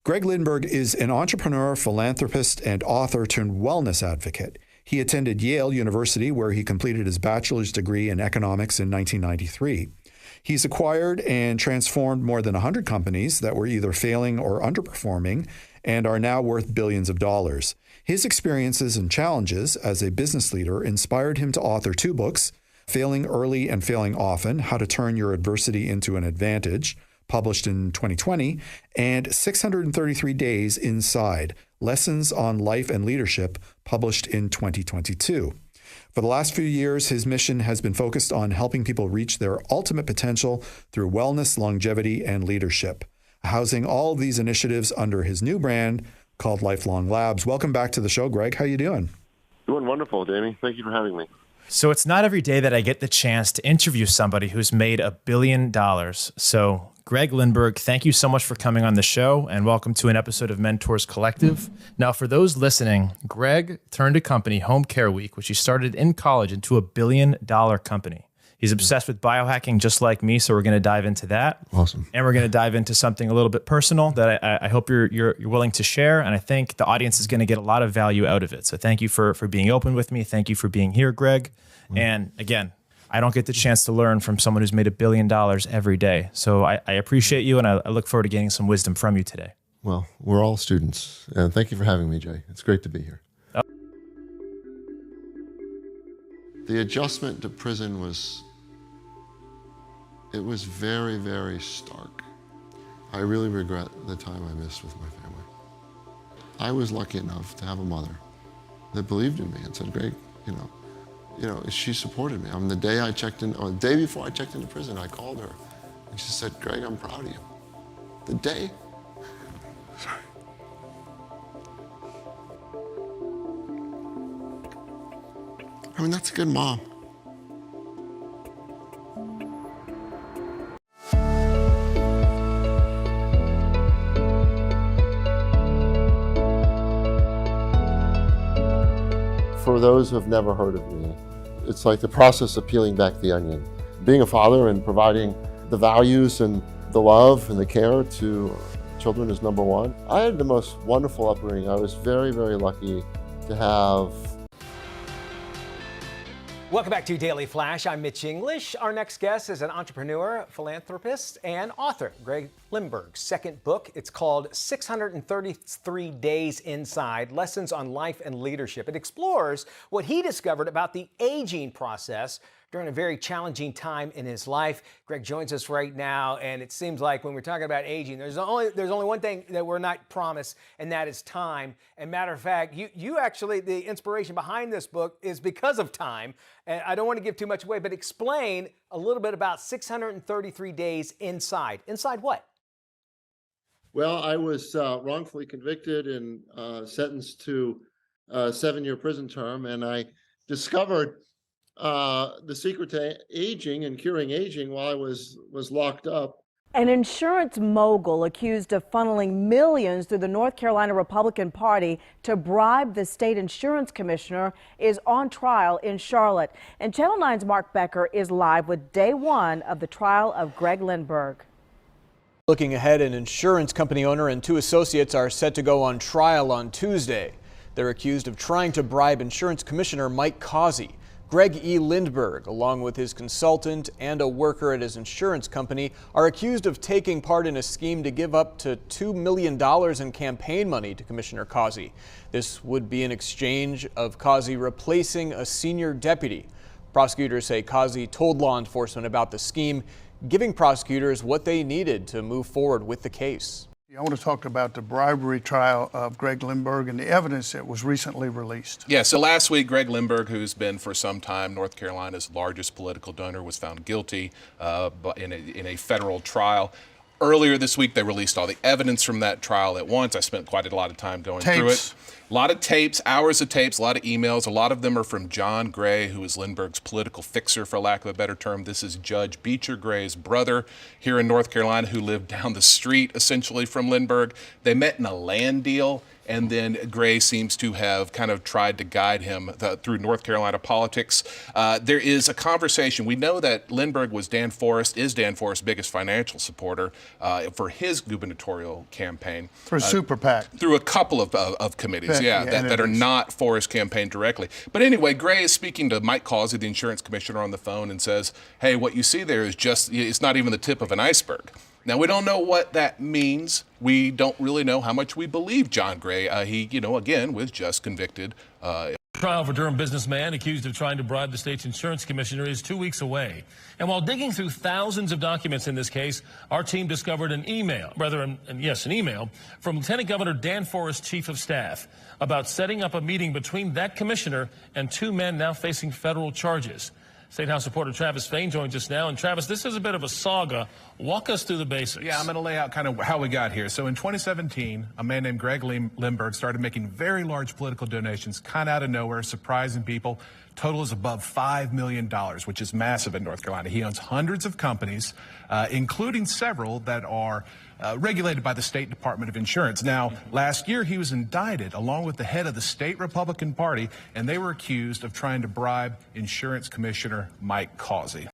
Greg Lindberg is an entrepreneur, philanthropist, and author turned wellness advocate. He attended Yale University, where he completed his bachelor's degree in economics in 1993. He's acquired and transformed more than 100 companies that were either failing or underperforming and are now worth billions of dollars. His experiences and challenges as a business leader inspired him to author 2 books, Failing Early and Failing Often: How to Turn Your Adversity into an Advantage, published in 2020, and 633 Days Inside: Lessons on Life and Leadership, published in 2022. For the last few years, his mission has been focused on helping people reach their ultimate potential through wellness, longevity, and leadership, housing all of these initiatives under his new brand called Lifelong Labs. Welcome back to the show, Greg. How are you doing? Doing wonderful, Danny. Thank you for having me. So it's not every day that I get the chance to interview somebody who's made $1 billion. So Greg Lindberg, thank you so much for coming on the show, and welcome to an episode of Mentors Collective. Now, for those listening, Greg turned a company, Home Care Week, which he started in college, into $1 billion company. He's obsessed with biohacking just like me, so we're going to dive into that. Awesome. And we're going to dive into something a little bit personal that I hope you're willing to share, and I think the audience is going to get a lot of value out of it. So thank you for being open with me. Thank you for being here, Greg. And again, I don't get the chance to learn from someone who's made $1 billion every day. So I appreciate you, and I look forward to getting some wisdom from you today. Well, we're all students, and thank you for having me, Jay. It's great to be here. The adjustment to prison was very, very stark. I really regret the time I missed with my family. I was lucky enough to have a mother that believed in me and said, Greg, she supported me. The day I checked in, or the day before I checked into prison, I called her and she said, Greg, I'm proud of you. The day, sorry. That's a good mom. For those who have never heard of me, it's like the process of peeling back the onion. Being a father and providing the values and the love and the care to children is number one. I had the most wonderful upbringing. I was very, very lucky to have. Welcome back to Daily Flash. I'm Mitch English. Our next guest is an entrepreneur, philanthropist, and author, Greg Lindberg's second book. It's called 633 Days Inside: Lessons on Life and Leadership. It explores what he discovered about the aging process during a very challenging time in his life. Greg joins us right now, and it seems like when we're talking about aging, there's only one thing that we're not promised, and that is time. And matter of fact, you actually, the inspiration behind this book is because of time. And I don't want to give too much away, but explain a little bit about 633 Days Inside. Inside what? Well, I was wrongfully convicted and sentenced to a 7-year prison term, and I discovered the secret to aging and curing aging while I was locked up. An insurance mogul accused of funneling millions through the North Carolina Republican Party to bribe the state insurance commissioner is on trial in Charlotte. And Channel 9's Mark Becker is live with day one of the trial of Greg Lindberg. Looking ahead, an insurance company owner and 2 associates are set to go on trial on Tuesday. They're accused of trying to bribe Insurance Commissioner Mike Causey. Greg E. Lindberg, along with his consultant and a worker at his insurance company, are accused of taking part in a scheme to give up to $2 million in campaign money to Commissioner Causey. This would be in exchange of Causey replacing a senior deputy. Prosecutors say Causey told law enforcement about the scheme, giving prosecutors what they needed to move forward with the case. I want to talk about the bribery trial of Greg Lindberg and the evidence that was recently released. Yeah, so last week, Greg Lindberg, who's been for some time North Carolina's largest political donor, was found guilty in a federal trial. Earlier this week, they released all the evidence from that trial at once. I spent quite a lot of time going through it. A lot of tapes, hours of tapes, a lot of emails. A lot of them are from John Gray, who is Lindberg's political fixer, for lack of a better term. This is Judge Beecher Gray's brother here in North Carolina, who lived down the street, essentially, from Lindberg. They met in a land deal. and then Gray seems to have kind of tried to guide him through North Carolina politics. There is a conversation. We know that Lindberg is Dan Forest's biggest financial supporter for his gubernatorial campaign. For Super PAC. Through a couple of committees, that are not Forest campaign directly. But anyway, Gray is speaking to Mike Causey, the insurance commissioner, on the phone and says, hey, what you see there is it's not even the tip of an iceberg. Now, we don't know what that means. We don't really know how much we believe John Gray. He, again, was just convicted. Trial for Durham businessman accused of trying to bribe the state's insurance commissioner is 2 weeks away. And while digging through thousands of documents in this case, our team discovered an email from Lieutenant Governor Dan Forest's chief of staff about setting up a meeting between that commissioner and two men now facing federal charges. State House reporter Travis Fain joins us now. And Travis, this is a bit of a saga. Walk us through the basics. Yeah, I'm going to lay out kind of how we got here. So in 2017, a man named Greg Lindberg started making very large political donations, kind of out of nowhere, surprising people. Total is above $5 million, which is massive in North Carolina. He owns hundreds of companies, including several that are regulated by the State Department of Insurance. Now, last year he was indicted along with the head of the state Republican Party, and they were accused of trying to bribe Insurance Commissioner Mike Causey.